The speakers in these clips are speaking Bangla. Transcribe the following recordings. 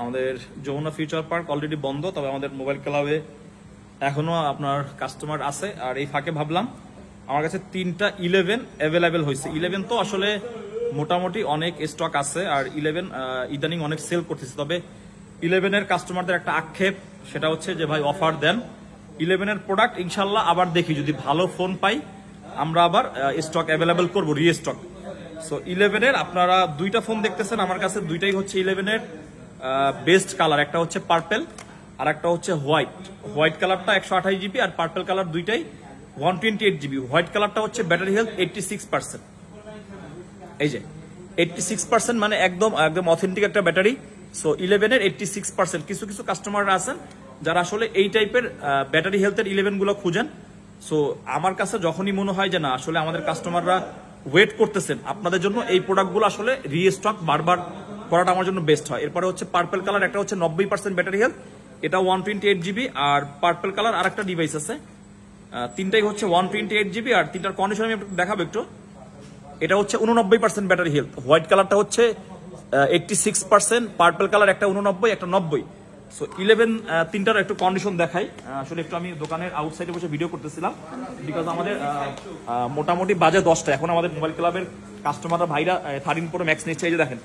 আমাদের যমুনা ফিউচার পার্ক অলরেডি বন্ধ, তবে আমাদের মোবাইল ক্লাবে এখনো আপনার কাস্টমার আছে। আর এই ফাঁকে ভাবলাম আমার কাছে 3টা 11 অ্যাভেলেবেল হয়েছে। 11 তো আসলে মোটামুটি অনেক স্টক আছে, আর 11 ইদানিং অনেক সেল করতেছে। তবে 11-এর কাস্টমারদের একটা আক্ষেপ, সেটা হচ্ছে যে ভাই অফার দেন। 11-এর প্রোডাক্ট ইনশাল্লাহ আবার দেখি, যদি ভালো ফোন পাই আমরা আবার স্টক অ্যাভেলেবেল করবো, রিস্টক। সো 11-এর আপনারা 2টা ফোন দেখতেছেন আমার কাছে, 2টাই হচ্ছে 11-এর বেস্ট কালার। একটা হচ্ছে পার্পেল আর একটা হচ্ছে হোয়াইট কালারটা 128 জিবি, আর পার্পেল কালার দুইটাই 128 জিবি। হোয়াইট কালারটা হচ্ছে ব্যাটারি হেলথ 86%। এই যে 86% মানে একদম একদম অথেন্টিক একটা ব্যাটারি। সো 11-এর 86%। কিছু কিছু কাস্টমাররা আছেন যারা আসলে এই টাইপের ব্যাটারি হেলথের 11 গুলো খুঁজেন। সো আমার কাছে যখনই মনে হয় যে না আসলে আমাদের কাস্টমাররা ওয়েট করতেছেন, আপনাদের জন্য এই প্রোডাক্টগুলো আসলে রিস্টক বারবার করাটা আমার জন্য বেস্ট হয়। এরপরে হচ্ছে পার্পেল কালার, একটা হচ্ছে 90% ব্যাটারি হেলথ, এটা 128 জিবি। আর পার্পেল কালার আর একটা ডিভাইস আছে, 3টাই হচ্ছে 128 জিবি। আর 3টার কন্ডিশন আমি দেখাবো একটু। এটা হচ্ছে 89% ব্যাটারি হেলথ। হোয়াইট কালারটা হচ্ছে 86%, পার্পেল কালার একটা 89, একটা 90। সো 11 3টার একটু কন্ডিশন দেখাই। আসলে একটু আমি দোকানের আউটসাইডে বসে ভিডিও করতেছিলাম, বিকজ আমাদের মোটামুটি বাজে 10টা। এখন আমাদের মোবাইল ক্লাবের কাস্টমাররা ভাইরা 13 Pro Max নিচ্ছে। এই যে দেখেন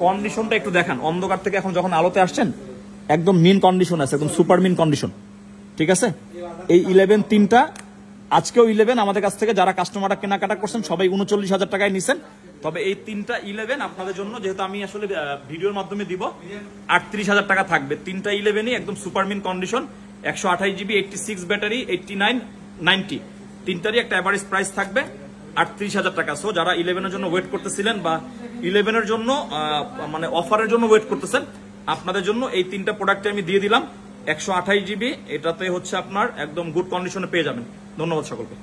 কন্ডিশনটা একটু দেখান, অন্ধকার থেকে এখন যখন আলোতে আসছেন একদম মিন কন্ডিশন আছে, একদম সুপার মিন কন্ডিশন। ঠিক আছে, এই 11 3টা আজকেও 11 আমাদের কাছ থেকে যারা কাস্টমাররা কেনাকাটা করছেন সবাই 39,000 টাকায় নিছেন। তবে এই 3টা 11 আপনাদের জন্য, যেহেতু আমি আসলে ভিডিওর মাধ্যমে দিব, 38,000 টাকা থাকবে। 3টা 11ই একদম super mint condition, 128 GB, 86 battery, 89 90, 3টারই একটা অ্যাভারেজ প্রাইস থাকবে 38,000 টাকা। সো যারা 11-এর জন্য ওয়েট করতেছিলেন বা 11-এর জন্য মানে অফারের জন্য ওয়েট করতেছেন, আপনাদের জন্য এই 3টা প্রোডাক্ট আমি দিয়ে দিলাম। 128 জিবি, এটাতে হচ্ছে আপনার একদম গুড কন্ডিশনে পেয়ে যাবেন। ধন্যবাদ সকলকে।